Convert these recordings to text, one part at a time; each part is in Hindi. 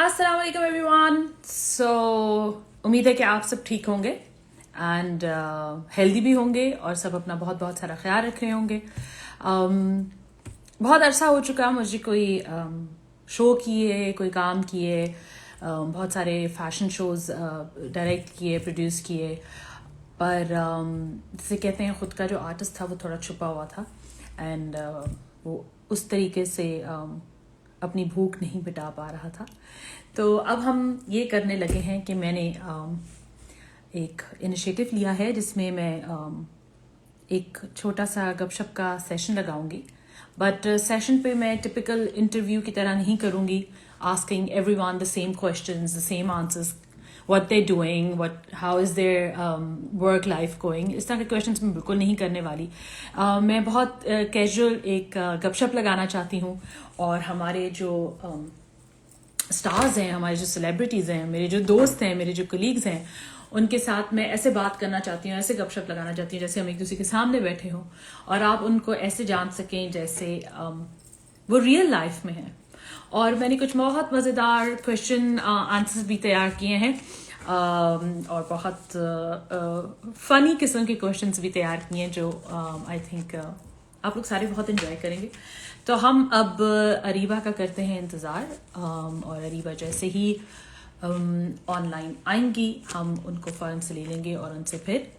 अस्सलाम वालेकुम एवरीवन। सो उम्मीद है कि आप सब ठीक होंगे एंड हेल्दी भी होंगे और सब अपना बहुत बहुत सारा ख्याल रख रहे होंगे। बहुत अरसा हो चुका मुझे कोई शो किए, कोई काम किए, बहुत सारे फैशन शोज डायरेक्ट किए, प्रोड्यूस किए, पर जिसे कहते हैं ख़ुद का जो आर्टिस्ट था वो थोड़ा छुपा हुआ था एंड वो उस तरीके से अपनी भूख नहीं मिटा पा रहा था। तो अब हम ये करने लगे हैं कि मैंने एक इनिशिएटिव लिया है जिसमें मैं एक छोटा सा गपशप का सेशन लगाऊंगी, बट सेशन पे मैं टिपिकल इंटरव्यू की तरह नहीं करूंगी, asking everyone the same questions, the same answers, what they're doing, how is their work life going, इस तरह के क्वेश्चंस मैं बिल्कुल नहीं करने वाली। मैं बहुत कैजुअल एक गपशप लगाना चाहती हूँ और हमारे जो स्टार्स हैं, हमारे जो सेलिब्रिटीज़ हैं, मेरे जो दोस्त हैं, मेरे जो कलीग्स हैं, उनके साथ मैं ऐसे बात करना चाहती हूँ, ऐसे गपशप लगाना चाहती हूँ जैसे हम एक दूसरे के सामने बैठे हों और आप उनको ऐसे जान सकें जैसे वो रियल लाइफ में हैं। और मैंने कुछ बहुत मज़ेदार क्वेश्चन आंसर्स भी तैयार किए हैं और बहुत फ़नी किस्म के क्वेश्चंस भी तैयार किए हैं जो आई थिंक आप लोग सारे बहुत एंजॉय करेंगे। तो हम अब अरीबा का करते हैं इंतज़ार और अरीबा जैसे ही ऑनलाइन आएंगी हम उनको फ़ौरन से ले लेंगे और उनसे फिर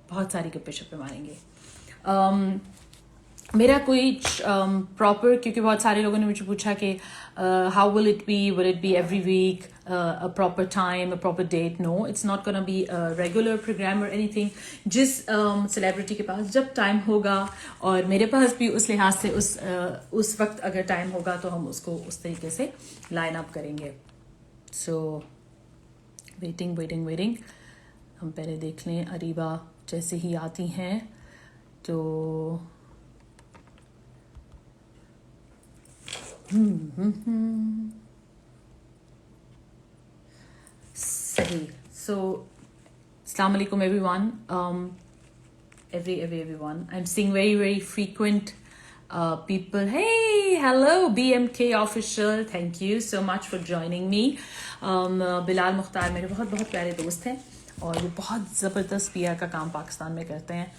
बहुत सारी गप्पे शप्पे मारेंगे। मेरा कोई प्रॉपर, क्योंकि बहुत सारे लोगों ने मुझे पूछा कि how will it be every week, a proper time, a proper date. No, it's not gonna be a regular program और एनीथिंग। जिस सेलिब्रिटी के पास जब टाइम होगा और मेरे पास भी उस लिहाज से उस वक्त अगर टाइम होगा तो हम उसको उस तरीके से लाइन अप करेंगे। सो वेटिंग हम पहले देख लें अरीबा जैसे ही आती हैं तो सही। सो अस्सलाम वालेकुम everyone, everyone. I'm seeing very frequent people. Hey, hello BMK official, thank you so much for joining me. Bilal Mukhtar मेरे बहुत प्यारे दोस्त हैं और वो बहुत ज़बरदस्त पीआर का काम पाकिस्तान में करते हैं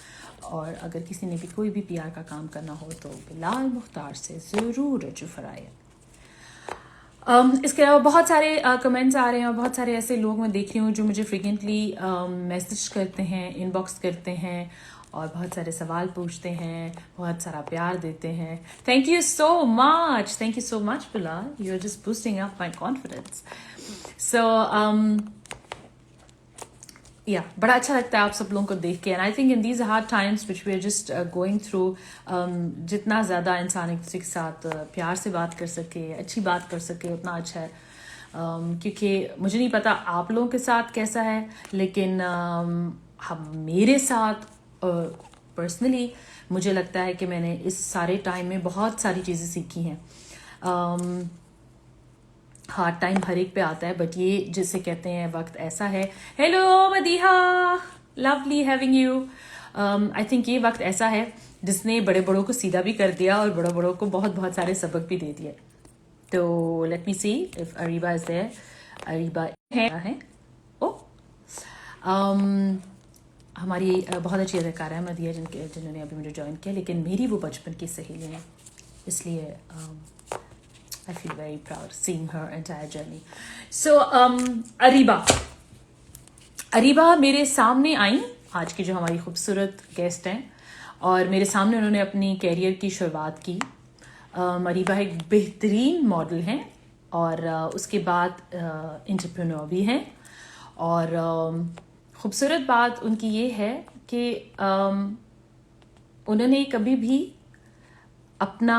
और अगर किसी ने भी कोई भी पीआर का काम करना हो तो बिलाल मुख्तार से ज़रूर रजू फराए। इसके अलावा बहुत सारे कमेंट्स आ रहे हैं और बहुत सारे ऐसे लोग मैं देख रही हूँ जो मुझे फ्रिक्वेंटली मैसेज करते हैं, इनबॉक्स करते हैं और बहुत सारे सवाल पूछते हैं, बहुत सारा प्यार देते हैं। Thank you so much Bilal, you are just boosting up my confidence. So बड़ा अच्छा लगता है आप सब लोगों को देख के and I think in these hard times which we are just going through, जितना ज़्यादा इंसान एक दूसरे के साथ प्यार से बात कर सके, अच्छी बात कर सके, उतना अच्छा है। क्योंकि मुझे नहीं पता आप लोगों के साथ कैसा है, लेकिन हम मेरे साथ पर्सनली मुझे लगता है कि मैंने इस सारे टाइम में बहुत सारी चीज़ें सीखी हैं। हार्ड टाइम हर एक पे आता है, बट ये जिसे कहते हैं वक्त ऐसा है। Hello Madiha, lovely having you. I think ये वक्त ऐसा है जिसने बड़े बड़ों को सीधा भी कर दिया और बड़ों बड़ों को बहुत सारे सबक भी दे दिए। तो let me see if Areeba is there. Areeba है ओ हमारी बहुत अच्छी अदाकारा है मदिया जिन्होंने अभी मुझे ज्वाइन किया, लेकिन मेरी वो बचपन की सहेली है, इसलिए I feel very proud seeing her entire journey. So, Areeba मेरे सामने आई, आज की जो हमारी खूबसूरत गेस्ट हैं, और मेरे सामने उन्होंने अपनी कैरियर की शुरुआत की। अरीबा एक बेहतरीन मॉडल हैं और उसके बाद एंटरप्रेन्योर भी हैं और खूबसूरत बात उनकी ये है कि उन्होंने कभी भी अपना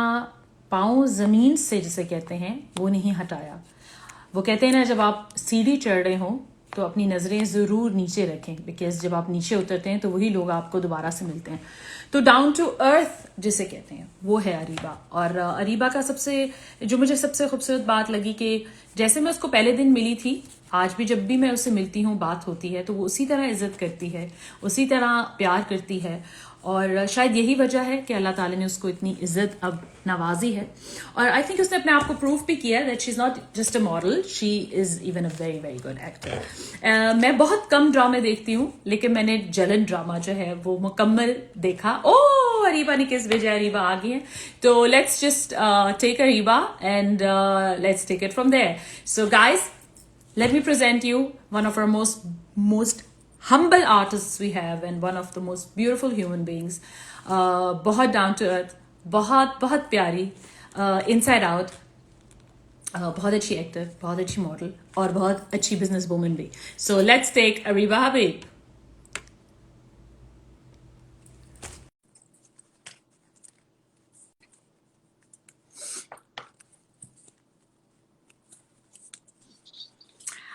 पाँव ज़मीन से जिसे कहते हैं वो नहीं हटाया। वो कहते हैं ना, जब आप सीढ़ी चढ़ रहे हों तो अपनी नज़रें ज़रूर नीचे रखें, बिकॉज जब आप नीचे उतरते हैं तो वही लोग आपको दोबारा से मिलते हैं। तो डाउन टू अर्थ जिसे कहते हैं वो है अरीबा। और अरीबा का जो मुझे सबसे खूबसूरत बात लगी कि जैसे मैं उसको पहले दिन मिली थी, आज भी जब भी मैं उससे मिलती हूँ, बात होती है, तो वो उसी तरह इज्जत करती है, उसी तरह प्यार करती है और शायद यही वजह है कि अल्लाह ताला ने उसको इतनी इज्जत अब नवाजी है। और आई थिंक उसने अपने आप को प्रूव भी किया that she is not just a model, she is even a very very good actor. मैं बहुत कम ड्रामे देखती हूँ, लेकिन मैंने जलन ड्रामा जो है वो मुकम्मल देखा। ओ अरीबा ने किस वजह, अरीबा आ गई है, तो let's just take Areeba and let's take it from there. So guys, let me present you one of our most humble artists we have and one of the most beautiful human beings. बहुत down to earth, बहुत बहुत प्यारी, inside out, बहुत अच्छी एक्टर, बहुत अच्छी मॉडल और बहुत अच्छी बिजनेस वूमन भी. So let's take Ariba Habib.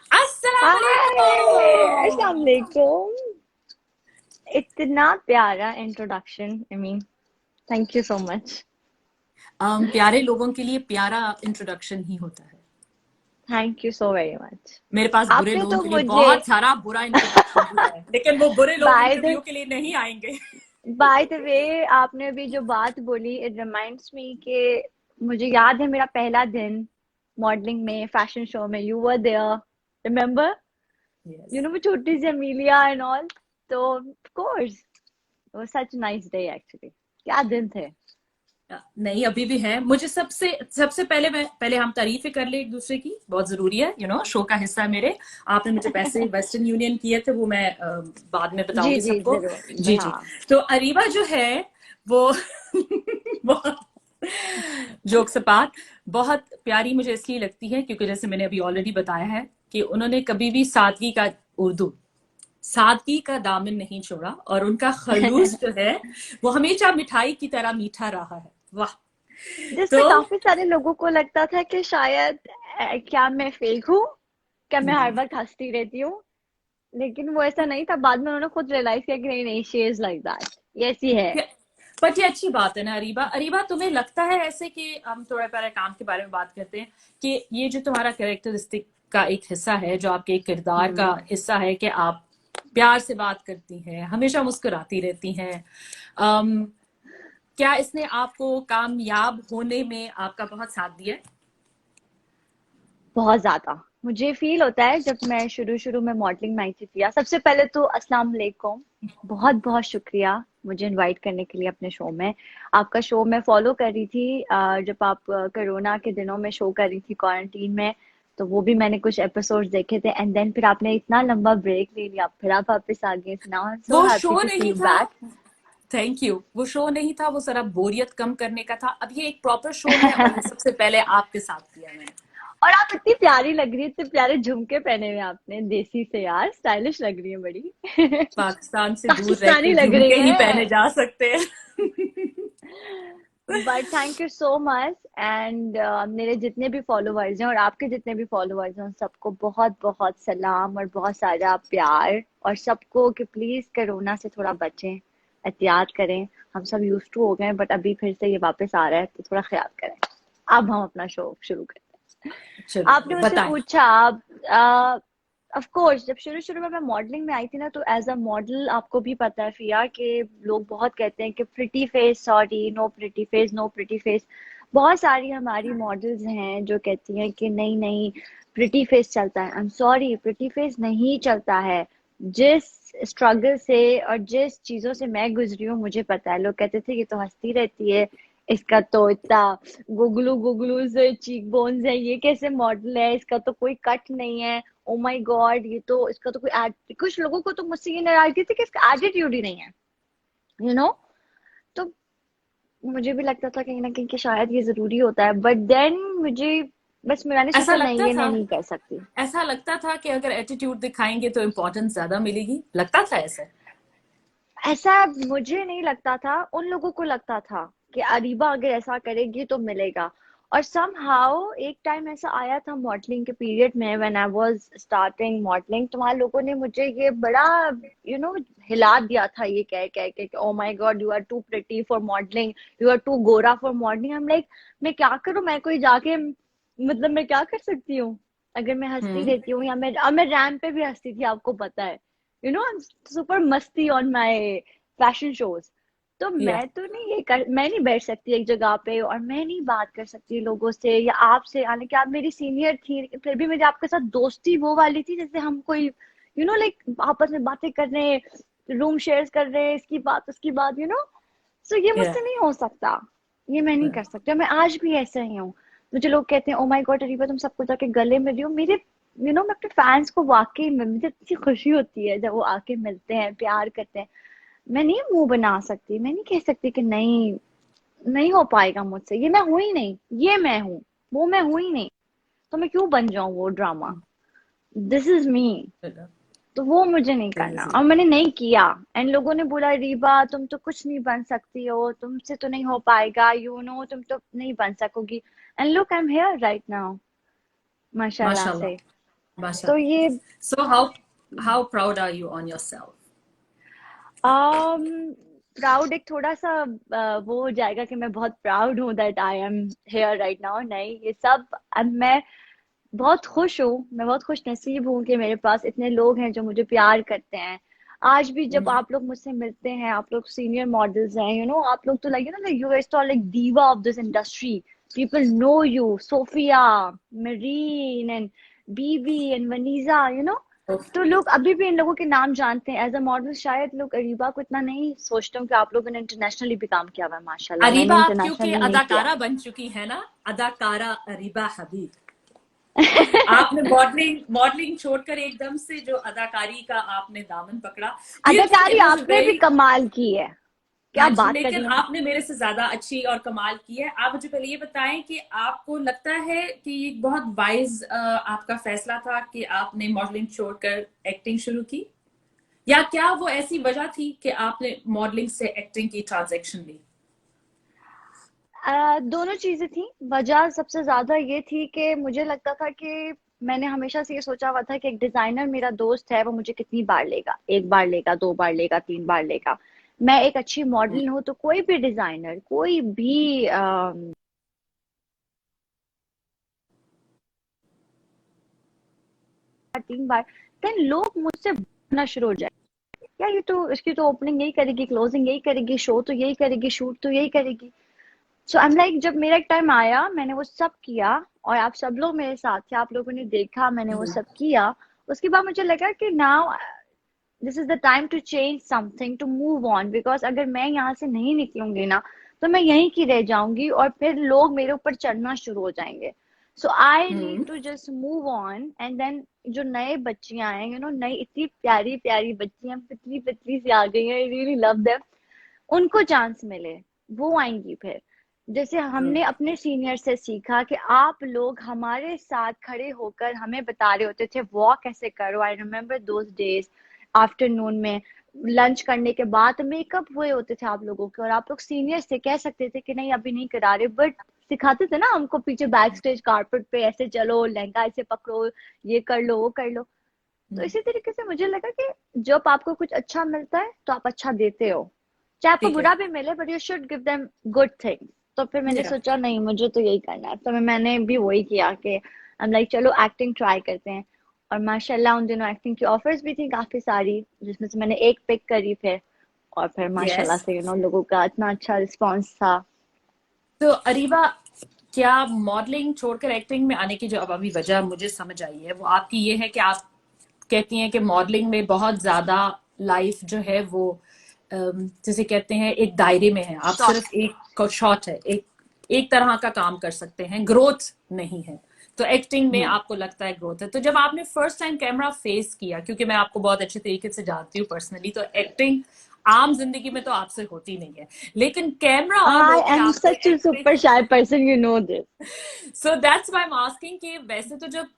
Hi, Assalamualaikum. अस्सलाम वालेकुम। इतना प्यारा introduction, I mean thank you so much. प्यारे लोगों के लिए प्यारा इंट्रोडक्शन ही होता है। Thank you so very much. मेरे पास बुरे आपने लोगों तो के लिए मुझे बहुत सारा बुरा इंट्रोडक्शन भी है, लेकिन वो बुरे लोग बाय द इंटरव्यू के लिए नहीं आएंगे। वे आपने अभी जो बात बोली, इट रिमाइंड्स मी कि मुझे याद है मेरा पहला दिन मॉडलिंग में, फैशन शो में, you were there, remember? Yes. वो छोटी सी अमीलिया एंड ऑल। तो of course it was such a nice day actually। क्या दिन थे। नहीं, अभी भी है। मुझे सबसे सबसे पहले हम तारीफें कर ले एक दूसरे की, बहुत जरूरी है। शो का हिस्सा है मेरे। आपने मुझे पैसे वेस्टर्न यूनियन किए थे, वो मैं बाद में जी बताऊंगी जी सबको। जरूर, जी जी। हाँ। तो अरीबा जो है वो बहुत जोक्स अपार्ट, बहुत प्यारी मुझे इसलिए लगती है क्योंकि जैसे मैंने अभी ऑलरेडी बताया है कि उन्होंने कभी भी सादगी का दामन नहीं छोड़ा, और उनका खलूस जो है वो हमेशा मिठाई की तरह मीठा रहा है। वाह। जिसमें तो काफी सारे लोगों को लगता था कि शायद क्या मैं फेक हूँ, क्या मैं हर वक्त हंसती रहती हूँ। लेकिन वो ऐसा नहीं था। बाद में उन्होंने खुद रियलाइज किया कि नहीं नहीं, शी इज लाइक दैट, ये ऐसी है। बट ये अच्छी बात है ना अरीबा। अरीबा, तुम्हें लगता है ऐसे कि हम थोड़ा पहले काम के बारे में बात करते हैं कि ये जो तुम्हारा कैरेक्टरिस्टिक का एक हिस्सा है, जो आपके किरदार का हम्म। हिस्सा है, कि आप प्यार से बात करती हैं, हमेशा मुस्कुराती रहती हैं, क्या इसने आपको कामयाब होने में आपका बहुत साथ दिया है? बहुत ज्यादा मुझे फील होता है जब मैं शुरू शुरू में मॉडलिंग में आई थी प्रिया। सबसे पहले तो अस्सलाम वालेकुम, बहुत बहुत शुक्रिया मुझे इनवाइट करने के लिए अपने शो में। आपका शो मैं फॉलो कर रही थी जब आप कोरोना के दिनों में शो कर रही थी क्वारंटीन में। तो वो भी मैंने कुछ एपिसोड्स देखे थे, एंड देन फिर आपने इतना लंबा ब्रेक ले लिया, फिर आप वापस आ गए। नाउ आई एम सो वो हैप्पी शो टू सी नहीं यू था। Thank you. वो शो नहीं था, वो सारा बोरियत कम करने का था। अब ये एक प्रॉपर शो है और ये बैक। सबसे पहले आपके साथ किया मैंने। और आप इतनी प्यारी लग रही है, इतने प्यारे झुमके पहने हुए आपने देसी से, यार स्टाइलिश लग रही है बड़ी। पाकिस्तान से दूर पाकिस्तानी रहकर लग झुमके रही ही पहने है। जा सकते हैं। But thank you so much. And मेरे जितने भी फॉलोअर्स हैं और आपके जितने भी फॉलोअर्स हैं, उन सबको बहुत बहुत सलाम और बहुत सारा प्यार। और सबको कि प्लीज कोरोना से थोड़ा बचें, एहतियात करें। हम सब यूज टू हो गए, बट अभी फिर से ये वापस आ रहा है, तो थोड़ा ख्याल करें। अब हम अपना शो शुरू करें। आपने चलिए मुझसे बताएं। पूछा, ऑफ कोर्स जब शुरू शुरू में मैं मॉडलिंग में आई थी ना, तो एज अ मॉडल आपको भी पता है फिया कि लोग बहुत कहते हैं कि pretty face, sorry know pretty face, know pretty face. बहुत सारी हमारी मॉडल्स हैं जो कहती हैं कि नहीं नहीं, प्रिटी फेस चलता है। I am sorry, pretty face नहीं चलता है। जिस स्ट्रगल से और जिस चीजों से मैं गुजरी हूँ मुझे पता है। लोग कहते थे ये तो हंसती रहती है, इसका तो इतना गुगलू गुगलू से चीक बोन्स है, ये कैसे मॉडल है, इसका तो कोई कट नहीं है। ओ माय गॉड, ये तो इसका तो कोई कुछ लोगों को तो मुझसे ये नाराजगी थी कि इसका एटीट्यूड ही नहीं है, यू नो। तो मुझे भी लगता था कहीं ना कहीं कि शायद ये जरूरी होता है, बट देन मुझे बस मैंने ऐसा सोचा नहीं, लगता ये था मैं नहीं कर सकती। ऐसा लगता था कि अगर एटीट्यूड दिखाएंगे तो इम्पोर्टेंस ज्यादा मिलेगी, लगता था ऐसा। ऐसा मुझे नहीं लगता था, उन लोगों को लगता था कि अरीबा अगर ऐसा करेगी तो मिलेगा। और समहाउ एक टाइम ऐसा आया था मॉडलिंग के पीरियड में, when I was starting modelling, तुम्हारे लोगों ने मुझे ये बड़ा हिला दिया था, ये कह कह के oh my God you are too pretty for modelling, you are too गोरा for modelling. I am like, मैं क्या करूं, मैं कोई जाके मतलब मैं क्या कर सकती हूँ। अगर मैं हंसती हम्म। रहती हूँ, या मैं रैंप पे भी हंसती थी, आपको पता है। I'm super musty on my fashion shows. तो या मैं नहीं बैठ सकती एक जगह पे, और मैं नहीं बात कर सकती लोगों से या आपसे, हालांकि आप मेरी सीनियर थी, लेकिन फिर भी मेरी आपके साथ दोस्ती वो वाली थी जैसे हम कोई लाइक आपस में बातें कर रहे हैं, रूम शेयर कर रहे हैं, इसकी बात उसकी बात सो ये या मुझसे नहीं हो सकता, ये मैं नहीं कर सकती, और मैं आज भी ऐसा ही हूँ। मुझे लोग कहते हैं ओ माय गॉड अरीबा तुम सबको जाके गले मिली हो, मेरे मैं अपने फैंस को वाकई में, मुझे इतनी खुशी होती है जब वो आके मिलते हैं, प्यार करते हैं। मैं नहीं मुंह बना सकती, मैं नहीं कह सकती कि नहीं, नहीं हो पाएगा मुझसे, ये मैं हूं ही नहीं, ये मैं हूँ, वो मैं हूं ही नहीं, तो मैं क्यों बन जाऊं वो ड्रामा। दिस इज मी। तो वो मुझे नहीं करना, क्रेजी। और मैंने नहीं किया। एंड लोगों ने बोला रीबा तुम तो कुछ नहीं बन सकती हो, तुमसे तो नहीं हो पाएगा, तुम तो नहीं बन सकोगी। And look I am here right now, माशाल्लाह माशाल्लाह, से। तो माशाल्लाह। ये So how proud are you on yourself? Proud एक थोड़ा सा वो हो जाएगा कि मैं बहुत प्राउड हूँ that I am here right now, नहीं ये सब, अब मैं बहुत खुश हूँ, मैं बहुत खुश नसीब हूँ कि मेरे पास इतने लोग हैं जो मुझे प्यार करते हैं। आज भी जब आप लोग मुझसे मिलते हैं, आप लोग सीनियर मॉडल्स हैं, आप लोग तो लाइक यू गाइस तो like diva of this industry, people know you, Sofia, Mareen and Bibi and Vaneeza तो लोग अभी भी इन लोगों के नाम जानते हैं एज अ मॉडल। शायद लोग अरीबा को इतना नहीं सोचते हूँ कि आप लोगों ने इंटरनेशनली भी काम किया हुआ है, माशाल्लाह अरीबा मैंने आप क्योंकि इंटरनेशनली नहीं किया। अदाकारा बन चुकी है ना, अदाकारा अरीबा हबीब। आपने मॉडलिंग छोड़कर एकदम से जो अदाकारी का आपने दामन पकड़ा। डू यू थिंक अदाकारी इट वाज अ आपने भी वेरी, कमाल की है, क्या हाँ जी, बात कर लेकिन रही हैं। आपने मेरे से ज्यादा अच्छी और कमाल की है। आप मुझे पहले ये बताएं कि आपको लगता है कि ये बहुत वाइज आपका फैसला था कि आपने मॉडलिंग छोड़कर एक्टिंग शुरू की, या क्या वो ऐसी वजह थी कि आपने मॉडलिंग से एक्टिंग की ट्रांजैक्शन ली? दोनों चीजें थी। वजह सबसे ज्यादा ये थी कि मुझे लगता था कि मैंने हमेशा से ये सोचा हुआ था कि एक डिजाइनर मेरा दोस्त है, वो मुझे कितनी बार लेगा, एक बार लेगा, दो बार लेगा, तीन बार लेगा। मैं एक अच्छी मॉडल हूँ तो कोई भी डिजाइनर, कोई भी 3 बार, देन लोग मुझसे बोलना शुरू हो जाए, यार ये तो, इसकी तो ओपनिंग यही करेगी, क्लोजिंग यही करेगी, शो तो यही करेगी, शूट तो यही करेगी। सो आई एम लाइक, जब मेरा एक टाइम आया मैंने वो सब किया, और आप सब लोग मेरे साथ थे, आप लोगों ने देखा मैंने वो सब किया। उसके बाद मुझे लगा कि now this is the time to change something, to move on, because अगर मैं यहाँ से नहीं निकलूंगी ना तो मैं यहीं की रह जाऊंगी, और फिर लोग मेरे ऊपर चढ़ना शुरू हो जाएंगे। So I need hmm. To just move on, and then जो नए बच्चियां हैं, नई इतनी प्यारी प्यारी बच्चियां, पतली पतली सी आ गई हैं, रियली लव देम, उनको चांस मिले, वो आएंगी फिर। जैसे हमने अपने सीनियर से सीखा कि आप लोग हमारे साथ खड़े होकर हमें बता रहे होते थे वॉक कैसे करो, I remember those days. Afternoon में लंच करने के बाद मेकअप हुए होते थे आप लोगों के, और आप लोग सीनियर से कह सकते थे कि नहीं अभी नहीं करा रहे, बट सिखाते थे ना हमको पीछे बैक स्टेज कारपेट पे, ऐसे चलो, लहंगा ऐसे पकड़ो, ये कर लो, वो कर लो। तो इसी तरीके से मुझे लगा कि जब आपको कुछ अच्छा मिलता है तो आप अच्छा देते हो, चाहे आपको ठीक है। बुरा भी मिले, but you should give them good things. तो फिर मैंने Yeah. सोचा नहीं, मुझे तो यही करना है, तो मैंने भी वही किया कि आई एम लाइक चलो एक्टिंग ट्राई करते हैं। और माशाल्लाह उन दिनों एक्टिंग की ऑफर्स भी थी काफी सारी, जिसमें से मैंने एक पिक करी फिर, और फिर माशाल्लाह Yes. से लोगों का इतना अच्छा रिस्पॉन्स था। तो अरीबा, क्या मॉडलिंग छोड़कर एक्टिंग में आने की जो अब अभी वजह मुझे समझ आई है वो आपकी ये है कि आप कहती हैं कि मॉडलिंग में बहुत ज्यादा लाइफ जो है वो जैसे कहते हैं एक दायरे में है, आप शॉर्ट। सिर्फ एक शॉट है, एक तरह का काम कर सकते हैं, ग्रोथ नहीं है। तो एक्टिंग में हम्म। आपको लगता है ग्रोथ है। तो जब आपने फर्स्ट टाइम कैमरा फेस किया, क्योंकि मैं आपको बहुत अच्छे तरीके से जानती हूँ पर्सनली, तो एक्टिंग आम जिंदगी में तो आपसे होती नहीं है, लेकिन कैमरा ऑन आई होके एम आपने such a acting, super shy person, you know this. So that's why I am asking कि वैसे तो जब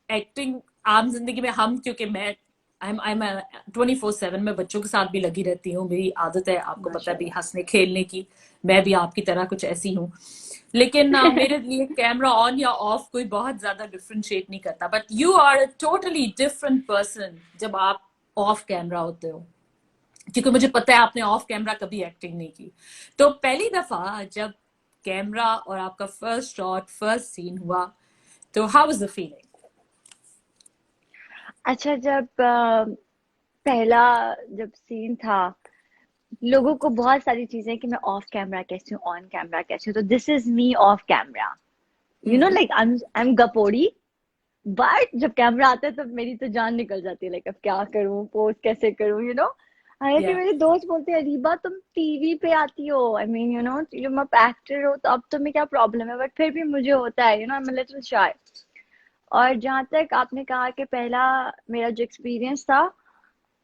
एक्टिंग आम जिंदगी में हम, क्योंकि मैं आई एम 24/7 में बच्चों के साथ भी लगी रहती हूँ, मेरी आदत है आपको पता है भी माशाल्लाह। हंसने खेलने की। मैं भी आपकी तरह कुछ ऐसी हूँ, लेकिन मेरे लिए कैमरा ऑन या ऑफ कोई बहुत ज्यादा डिफरेंशिएट नहीं करता, but you are a totally different person जब आप ऑफ कैमरा होते हो, क्योंकि मुझे पता है आपने ऑफ कैमरा कभी एक्टिंग नहीं की। तो पहली दफा जब कैमरा और आपका फर्स्ट शॉट, फर्स्ट सीन हुआ, तो हाउ वाज द फीलिंग? अच्छा, जब पहला जब सीन था, लोगों को बहुत सारी चीजें कि मैं ऑफ कैमरा कैसी हूँ, ऑन कैमरा कैसी हूँ, तो this is me off camera, you know, hmm. Like I am गपोड़ी, बट जब कैमरा आता है तो मेरी तो जान निकल जाती है, लाइक अब क्या करूँ, पोस्ट कैसे करूँ, यू नो। हालांकि या मेरे दोस्त बोलते हैं रीबा तुम टीवी पे आती हो, आई मीन यू नो तुम अब एक्टर हो तो अब तुम्हें क्या प्रॉब्लम है, बट फिर भी मुझे होता है, you know, I am little shy. और जहाँ तक आपने कहा कि पहला मेरा जो एक्सपीरियंस था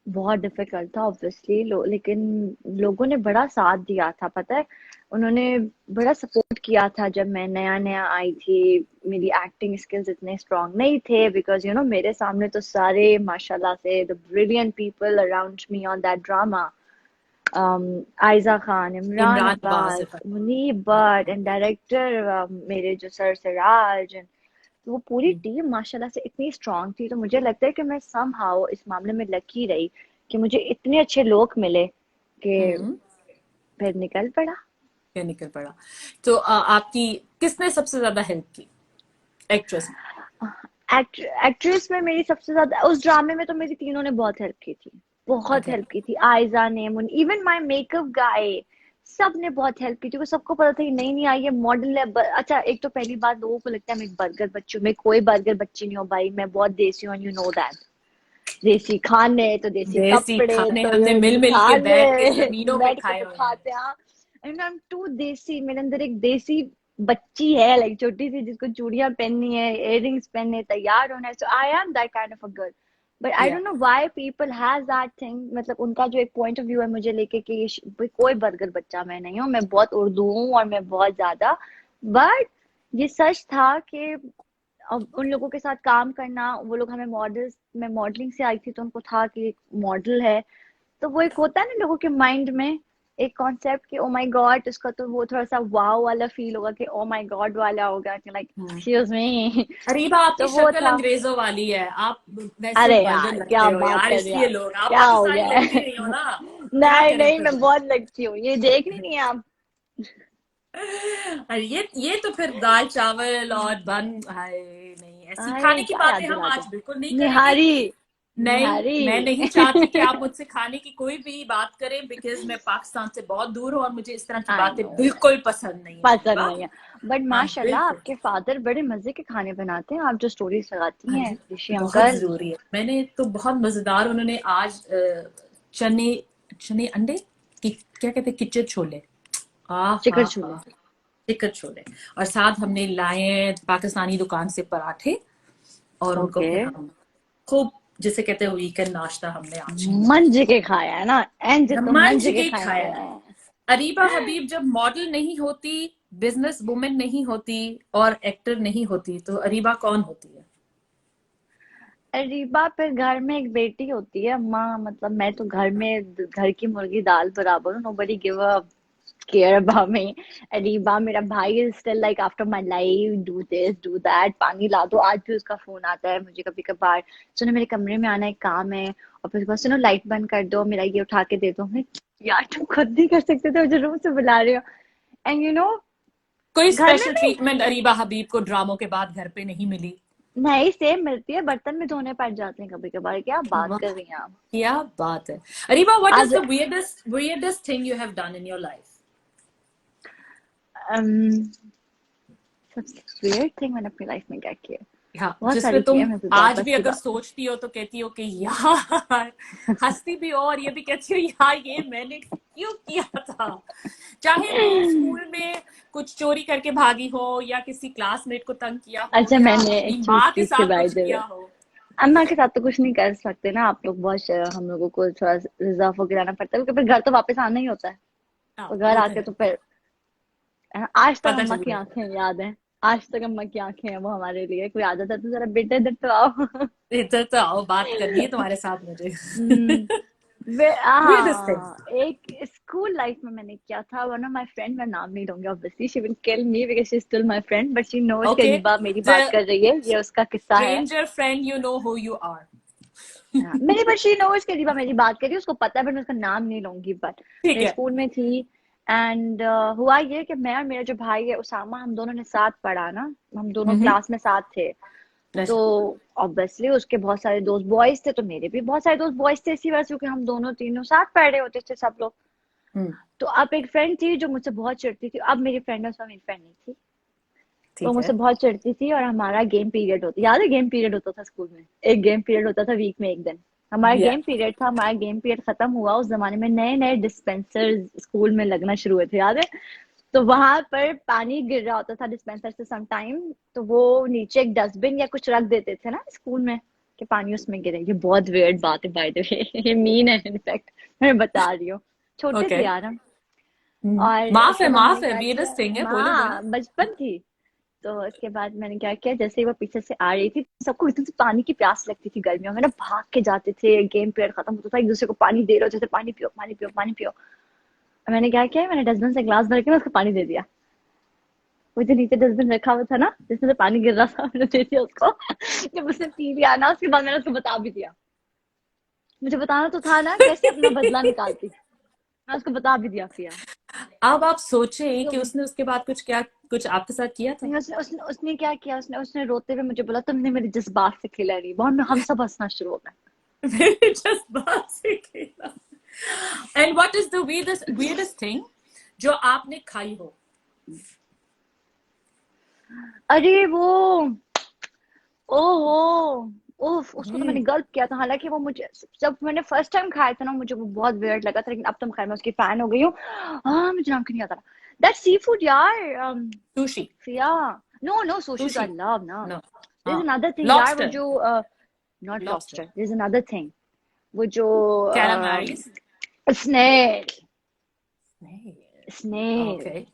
बहुत डिफिकल्ट था ऑब्वियसली, लेकिन लोगों ने बड़ा साथ दिया था, पता है, उन्होंने बड़ा सपोर्ट किया था जब मैं नया नया आई थी। मेरी एक्टिंग स्किल्स इतने स्ट्रांग नहीं थे, बिकॉज यू नो मेरे सामने तो सारे माशाल्लाह से the brilliant people around me on that drama, Ayeza Khan, Imran Imran Abbas, Wasif. Muneeb Bhatt and director मेरे जो सर सिराज, तो वो पूरी टीम माशाल्लाह से इतनी स्ट्रांग थी, तो मुझे लगता है कि मैं समहाउ इस मामले में लकी रही कि मुझे इतने अच्छे लोग मिले कि हम्म। फिर निकल पड़ा। क्या निकल पड़ा। तो आपकी किसने सबसे ज्यादा हेल्प की एक्ट्रेस में? एक्ट्रेस में मेरी सबसे ज्यादा उस ड्रामे में तो मेरी तीनों ने बहुत हेल्प की थी, बहुत ओके। हेल्प की थी, आयजा ने, इवन माय मेकअप गाय, सब ने बहुत हेल्प की थी, क्योंकि सबको पता था कि नहीं नहीं आई है मॉडल है, अच्छा एक तो पहली बात लोगों को लगता है मैं एक बर्गर बच्ची हूँ, मैं कोई बर्गर बच्ची नहीं हूँ भाई, मैं बहुत देसी हूँ, यू नो दैट, देसी खाने तो देसी देसी कपड़े खाने तो हमने मिल देसी मिल के बैठ के खाने जमीनों पे बैठ के खाए तो हुए हैं। खाते हैं, एंड आई एम टू देसी, मेरे अंदर एक देसी बच्ची है, लाइक छोटी सी जिसको चूड़ियां पहननी है, इयररिंग्स पहनने, तैयार होना है, so I am that kind of a girl. But I yeah don't know why people has that thing, मतलब उनका जो एक पॉइंट ऑफ व्यू है मुझे लेके कि भाई कोई बर्गर बच्चा मैं नहीं हूँ, मैं बहुत उर्दू हूँ और मैं बहुत ज्यादा, बट ये सच था कि अब उन लोगों के साथ काम करना, वो लोग हमें मॉडल्स, मैं मॉडलिंग से आई थी तो उनको था कि मॉडल है, तो वो एक होता है ना लोगों के माइंड में एक कॉन्सेप्ट कि ओ माय गॉड, उसका तो वो थोड़ा सा वाव वाला फील होगा कि ओ माय गॉड वाला होगा कि लाइक एक्सक्यूज मी। अरीबा, आपकी तो वो शक्ल था। अंग्रेजों वाली है, आप वैसे अरे बर्गर यार लगते क्या हो बात यार, कर रहे हैं इसलिए आप, लोग, आप क्या हो पाकिस्तानी गया है? लगती नहीं हो ना। क्या नहीं करें नहीं, फिर। मैं बहुत लगती हूँ, ये देख नहीं है आप। अरे ये तो फिर दाल चावल और बन, हाय नहीं, ऐसी अरे खाने की क्या याद बातें हम दिला आज दिया, बिल्कुल नहीं करेंगे। निहारी, नहीं, निहारी। मैं नहीं चाहती कि आप मुझसे खाने की कोई भी बात करें, बिकॉज मैं पाकिस्तान से बहुत दूर हूँ और मुझे इस तरह की आई बातें नो, बिल्कुल पसंद नहीं है पसंद अरीबा। नहीं है, बट हाँ माशाल्लाह बिल्कुल। आपके फादर बड़े मजे के खाने बनाते हैं, आप जो स्टोरीज लगाती हाँ हैं जी, ऋषि बहुत अंकल। जरूरी है। मैंने तो बहुत मजेदार, उन्होंने आज चने, चने अंडे की क्या कहते हैं, किचन छोले, आ हा चिकन हा, छोले। चिकन छोले। और साथ हमने लाए हैं पाकिस्तानी दुकान से पराठे, और उनको ओके, फिर हम खूब, जिसे कहते हैं वीकेंड नाश्ता, हमने आज किया। मंज के खाया है ना, एंज तो मंज मंच के के खाए खाया। हैं। अरीबा हबीब जब मॉडल नहीं होती, बिजनेस वुमेन नहीं होती और एक्टर नहीं होती, तो अरीबा कौन होती है? रीबा फिर घर में एक बेटी होती है अम्मा, मतलब मैं तो घर में घर की मुर्गी दाल बराबर हूँ, nobody give a care about me. Reeba मेरा भाई is still like after my life, do this do that, पानी ला दो, आज भी उसका फोन आता है मुझे कभी कभार, सुनो मेरे कमरे में आना, एक काम है, और फिर उसके बाद सुनो लाइट बंद कर दो, मेरा ये उठा के दे दो, मैं यार तुम खुद नहीं कर सकते थे, मुझे रूम से बुला रहे हो, एंड यू नो कोई घर में स्पेशल भी ट्रीटमेंट अरीबा हबीब को ड्रामों के बाद घर पे नहीं मिली? नहीं सेम मिलती है, बर्तन भी धोने पड़ जाते हैं कभी कभार, क्या बात वाह, कर रही हैं आप। क्या बात है। अरीबा, व्हाट इज आज the weirdest thing you have done in your life? um, सबसे weird थिंग मैंने अपनी लाइफ में क्या किया, हाँ, बहुत जिसमें सारी की तुम है, मैं तो आज भी आपस की अगर बात। सोचती हो तो कहती हो कि यार, हंसती भी हो और ये भी कहती हो यार ये मैंने क्यों किया था। चाहे वो स्कूल में कुछ चोरी करके भागी हो, या किसी क्लासमेट को तंग किया हो, अच्छा या मैंने अपनी एक माँ के चीज के साथ बारे कुछ में, किया हो। अम्मा के साथ तो कुछ नहीं कर सकते ना आप लोग, बहुत हम लोगों को थोड़ा रिजर्व होकर रहना पड़ता है, क्योंकि फिर घर तो वापस आना ही होता है, हाँ और घर वो तो आके है, तो फिर आज तक पता अम्मा चल की गया। आंखें याद है, आज तक अम्मा की आंखें हैं वो हमारे लिए, कोई आदत है तो जरा बेटे इधर तो आओ। इधर तो आओ, बात करनी है तुम्हारे साथ मुझे। हम्म, weirdest thing। हाँ एक स्कूल लाइफ में मैंने किया था, वन ऑफ माय फ्रेंड, मैं नाम नहीं लूंगी obviously, she will kill me because she is still my friend, but she knows कि ओके, रीबा मेरी द बात कर रही है, ये उसका किस्सा है। Stranger friend you know who you are. हाँ, मेरी, बट शी नोज कि रीबा मेरी बात कर रही है, उसको पता है, बट मैं उसका नाम नहीं लूंगी, बट ठीक मैं है। स्कूल में थी, एंड हुआ ये कि मैं और मेरा जो भाई है उसामा, हम दोनों ने साथ पढ़ा ना, हम दोनों हम्म। क्लास में साथ थे, तो ऑब्वियसली उसके बहुत सारे दोस्त बॉयज थे, तो मेरे भी बहुत सारे दोस्त बॉयज थे, इसी वजह से क्योंकि हम दोनों तीनों साथ पढ़ रहे होते थे सब लोग, हम्म, तो अब एक फ्रेंड थी जो मुझसे बहुत चिढ़ती थी, अब मेरी फ्रेंड है, उसमें मेरी फ्रेंड नहीं थी। वो ठीक मुझसे है। बहुत चिढ़ती थी, और हमारा गेम पीरियड होता, याद है गेम पीरियड होता था स्कूल में, एक गेम पीरियड होता था वीक में एक दिन। हमारा या गेम पीरियड था, हमारा गेम पीरियड खत्म हुआ, उस जमाने में नए नए डिस्पेंसर स्कूल में लगना शुरू हुए थे, याद है। तो वहां पर पानी गिर रहा होता था डिस्पेंसर से सम टाइम, तो वो नीचे एक डस्टबिन या कुछ रख देते थे ना स्कूल में, कि पानी उसमें गिरे। ये बहुत वियर्ड बात है बाय द वे, ये मीन है इनफैक्ट, मैं बता रही हूँ। छोटे थे ओके। यार हम। और माफ उसके है, बाद मैंने माफ है, क्या किया, weirdest थिंग है, बोलो माँ बोलो। बचपन थी। तो उसके बाद मैंने क्या किया, जैसे ही वो पीछे से आ रही थी, सबको एकदम से पानी की प्यास लगती थी गर्मियों में ना, भाग के जाते थे, गेम पीरियड खत्म होता था, एक दूसरे को पानी दे रहे होते थे, पानी पियो पानी पियो पानी पियो। और मैंने क्या किया, मैंने डस्टबिन से ग्लास भर के मैं उसको पानी दे दिया। वो जो नीचे डस्टबिन रखा हुआ था ना, जिसमें से पानी गिर रहा था, मैंने दे दिया उसको। जब उसने पी लिया ना, उसके बाद मैंने उसको बता भी दिया। मुझे बताना तो था ना कैसे अपना बदला निकालती, मैं उसको बता भी दिया फिर। अब आप सोचें तो कि उसने उसके बाद कुछ क्या, कुछ आपके साथ किया था? उसने क्या किया, उसने उसने रोते हुए मुझे बोला, तुमने मेरे जज्बात से खेला नहीं। बहुत हम सब हंसना शुरू हो गए। मेरे जज्बात से खेला। And what is the weirdest thing जो आपने खाई हो? अरे वो, ओहो, उफ, उसको तो मैंने हम्म, गल्प किया था। हालांकि वो मुझे, जब मैंने फर्स्ट टाइम खाया था ना, मुझे वो बहुत वियर्ड लगा था, लेकिन अब तो खैर मैं उसकी फैन हो गई हूँ। हाँ, मुझे नाम क्यों नहीं आता। दैट सी फूड यार, सुशी। फिया। नो नो, सुशी तो सुशी। आई लव ना। नो। देयर हाँ। इज अनदर थिंग यार, वो लॉबस्टर। जो not lobster. Lobster, there is another thing, वो जो कैलामारीज। स्नेल, नहीं। स्नेल। ओके। और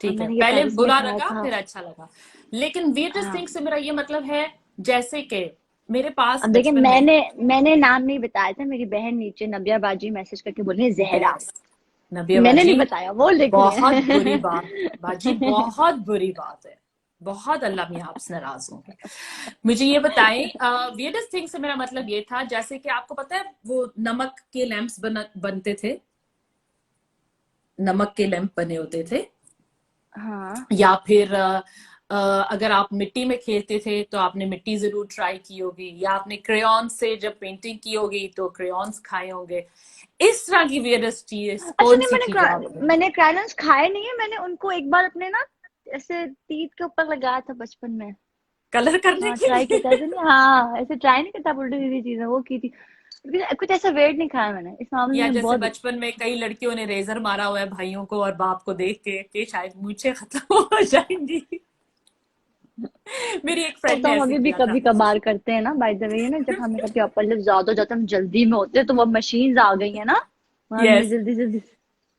ठीक है, मैंने ये पहले पेरिस में बुरा खाया लगा था। फिर अच्छा लगा। लेकिन weirdest थिंग हाँ, से मेरा ये मतलब है, जैसे कि मेरे पास अब देखिए, बचपन में। मैंने नाम नहीं बताया था, मेरी बहन नीचे नबिया बाजी मैसेज करके बोल रही है जहरा। यस। नबिया मैंने बाजी। नहीं बताया, वो लिख रही बहुत बुरी है। बात है बाजी, बहुत बुरी बात है। बहुत, अल्लाह मियाँ आपसे नाराज होंगे। मुझे ये बताएं, weirdest थिंग से मेरा मतलब ये था, जैसे कि आपको पता है वो नमक के लैंप्स बनते थे, नमक के लैंप बने होते थे। हाँ, या फिर अगर आप मिट्टी में खेलते थे तो आपने मिट्टी जरूर ट्राई की होगी, या आपने क्रेयॉन से जब पेंटिंग की होगी तो क्रेयॉन्स खाए होंगे। इस तरह की weirdest चीज अच्छा कौन नहीं, सी थी जो आपने? मैंने क्रैनल्स खाए नहीं है, मैंने उनको एक बार अपने ना ऐसे तीत के ऊपर लगाया था बचपन में। कलर करने हाँ, के ट्राई किया था लिए? ऐसे, नहीं हाँ, ऐसे ट्राई नहीं करता, उल्टी सीधी चीजें वो की थी। लेकिन कुछ ऐसा वेट नहीं खाया मैंने, इस मामले या में जैसे बहुत। बचपन में कई लड़कियों ने रेजर मारा हुआ है भाइयों को और बाप को देख के कि शायद मूछें खत्म हो जाएंगी। मेरी एक वो फ्रेंड तो ने हम ऐसे अभी भी किया था। कभी कभार करते हैं ना, बाय द वे, ना जब हमें कभी अपर लिप्स ज्यादा हो जाता है, हम जल्दी में होते हैं, तो वो मशीन्स आ गई है ना, हमने यस। जल्दी जल्दी।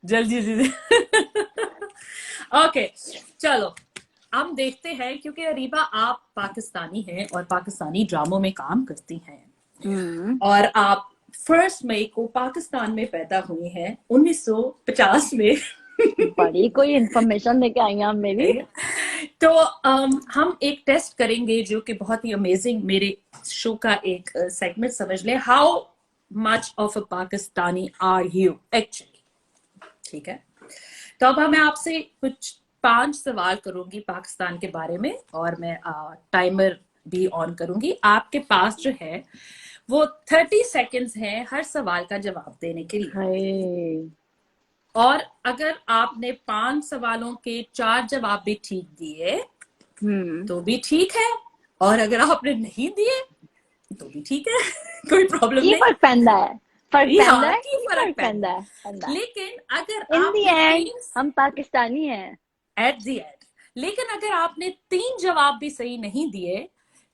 जल्दी जल्दी। ओके। चलो, हम देखते हैं, क्योंकि अरीबा आप पाकिस्तानी हैं और पाकिस्तानी ड्रामों में काम करती हैं, हम्म। और आप 1 मई को पाकिस्तान में पैदा हुई हैं 1950 में। बड़ी कोई इन्फॉर्मेशन लेके आई हैं आप मेरी। तो हम एक टेस्ट करेंगे जो कि बहुत ही अमेजिंग, मेरे शो का एक सेगमेंट समझ लें, how much of a Pakistani are you actually. ठीक है। तो अब मैं आपसे कुछ 5 सवाल करूंगी पाकिस्तान के बारे में, और मैं टाइमर भी ऑन करूंगी। आपके पास जो है वो 30 सेकेंड्स हैं हर सवाल का जवाब देने के लिए। हाय। और अगर आपने 5 सवालों के 4 जवाब भी ठीक दिए हम्म। तो भी ठीक है, और अगर आपने नहीं दिए तो भी ठीक है। कोई प्रॉब्लम की नहीं। फर्क पैंदा है, फर्क पैंदा यहाँ है, की की फर्क फर्क पैदा पैंदा है। है, पैंदा है। लेकिन अगर इन दी आपने एंड तीन, हम पाकिस्तानी हैं। एट द एंड, लेकिन अगर आपने 3 जवाब भी सही नहीं दिए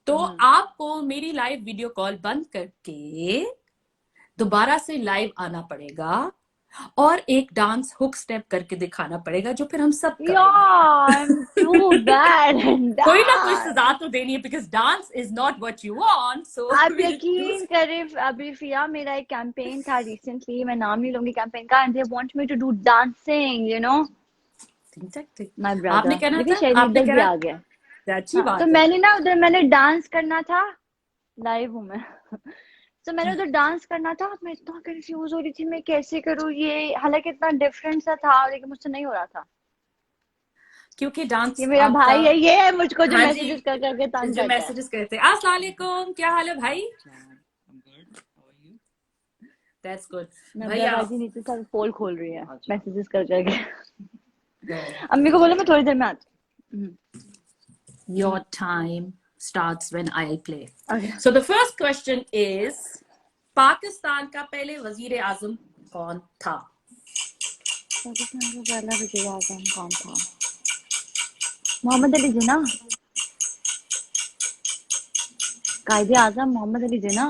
तो हम्म। आपको मेरी लाइव वीडियो कॉल बंद करके दोबारा से लाइव आना पड़ेगा, और एक डांस हुक स्टेप करके दिखाना पड़ेगा, जो फिर हम सब करेंगे। यार, I am too bad in कोई ना कोई डांस। सजा तो देनी है, because dance is not what you want, so आप विल डू। यकीन करें, अभी फिया मेरा एक कैंपेन था रिसेंटली, मैं नाम नहीं लूंगी कैंपेन का, and they want me to do dancing, my आपने ब्रदर। कहना देखिए था, शहरी आपने इधर भी कहना आ गया। था, अच्छी हाँ, तो बात है। मैंने ना उधर मैंने डांस करना था, लाइव हूँ मैं। तो मैंने उधर डांस करना था, मैं इतना कंफ्यूज हो रही थी मैं कैसे करूँ ये, हालांकि इतना डिफरेंट सा था, लेकिन मुझसे नहीं हो रहा था। क्योंकि ये डांस मेरा आपका। भाई है, ये है मुझको जो हाँ जी। मैसेजेस कर करके तंग जो करता है। मैसेजेस करते हैं, अस्सलाम वालेकुम, क्या हाल है भाई? That's good. नब्रा भैया बाजी नीचे सर पोल खोल रही है मैसेजेस कर करके। go. अम्मी को बोलो मैं थोड़ी देर में आती। Your time starts when I play. Okay. So the first question is, Pakistan का पहले वजीर आजम कौन था? पाकिस्तान का पहला वज़ीर आज़म कौन था? मोहम्मद अली जिन्ना। कायदे आजम मोहम्मद अली जिन्ना।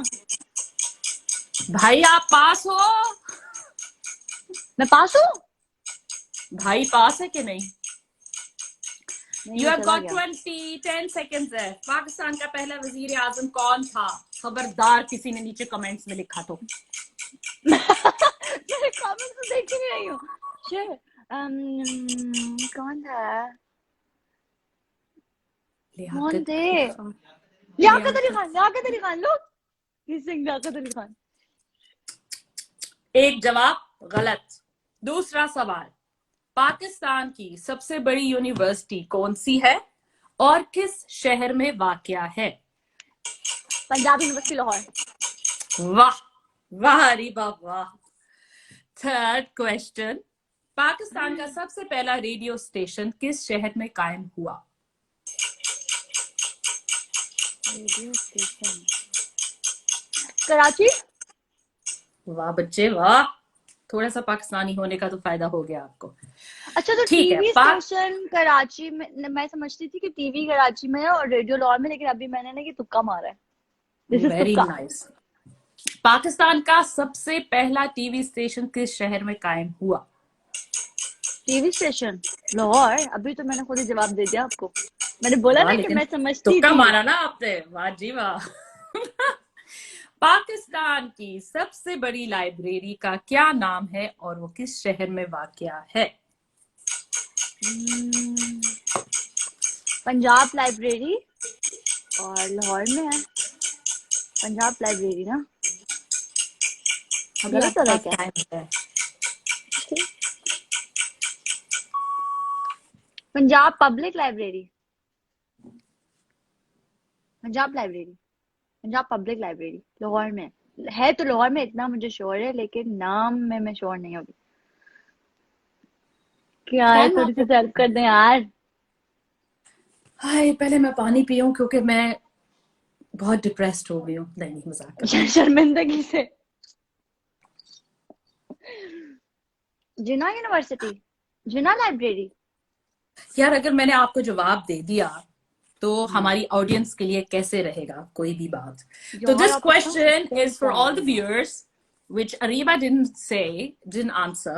भाई आप पास हो? मैं पास हूँ? भाई पास है कि नहीं? नहीं, You वो have चला got गया। 10 seconds है। पाकिस्तान का पहला वजीर आजम कौन था? खबरदार किसी ने नीचे कमेंट्स में लिखा तो। मेरे कमेंट तो देख ही नहीं रही हूँ। Shit, कौन था? कौन लियाकत थे? अली खान। लियाकत अली खान। लियाकत अली खान। लो, लियाकत अली खान। एक जवाब गलत। दूसरा सवाल, पाकिस्तान की सबसे बड़ी यूनिवर्सिटी कौन सी है और किस शहर में वाक़या है? पंजाब यूनिवर्सिटी लाहौर। वाह वाह रीबा वाह। थर्ड क्वेश्चन, पाकिस्तान का सबसे पहला रेडियो स्टेशन किस शहर में कायम हुआ? Radio station Karachi. वाह बच्चे वाह, थोड़ा सा पाकिस्तानी होने का तो फायदा हो गया आपको। अच्छा, तो ठीक है, टीवी स्टेशन कराची में मैं समझती थी कि टीवी कराची में है और रेडियो लाहौर में, लेकिन अभी मैंने ना ये तुक्का मारा है। दिस इज वेरी तुक्का। नाइस। पाकिस्तान का सबसे पहला टीवी स्टेशन किस शहर में कायम हुआ? TV station Lahore. अभी तो मैंने खुद ही जवाब दे दिया आपको। मैंने बोला वाह, ना कि लेकिन मैं समझती तुक्का थी। मारा ना आपने, वाह जी वाह। पाकिस्तान की सबसे बड़ी लाइब्रेरी का क्या नाम है और वो किस शहर में वाक़या है? पंजाब लाइब्रेरी और लाहौर में है। पंजाब लाइब्रेरी ना। अभी गलत हो आपके रहा है पास क्या? टाइम है। Punjab public library. Punjab library. Punjab public library Lahore में है। तो लाहौर में इतना मुझे श्योर है, लेकिन नाम में मैं श्योर नहीं होगी। क्या है, क्या थोड़ी सी नाम हेल्प कर दें यार। हाय, पहले मैं पानी पीऊं क्योंकि मैं बहुत डिप्रेस्ड हो गई हूँ। नहीं मजाक कर रही शर्मिंदगी से। जिन्ना यूनिवर्सिटी। जिन्ना लाइब्रेरी। यार, अगर मैंने आपको जवाब दे दिया तो हमारी ऑडियंस के लिए कैसे रहेगा कोई भी बात। तो यार दिस आप इतना क्वेश्चन हंसते इज फॉर क्या ऑल हो द यार। Viewers which Ariba didn't answer.